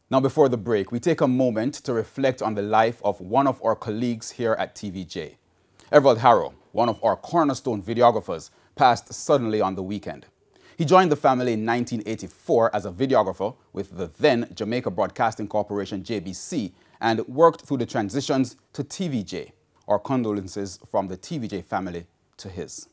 Now, before the break, we take a moment to reflect on the life of one of our colleagues here at TVJ. Everald Harrow, one of our cornerstone videographers, passed suddenly on the weekend. He joined the family in 1984 as a videographer with the then Jamaica Broadcasting Corporation JBC and worked through the transitions to TVJ. Our condolences from the TVJ family to his.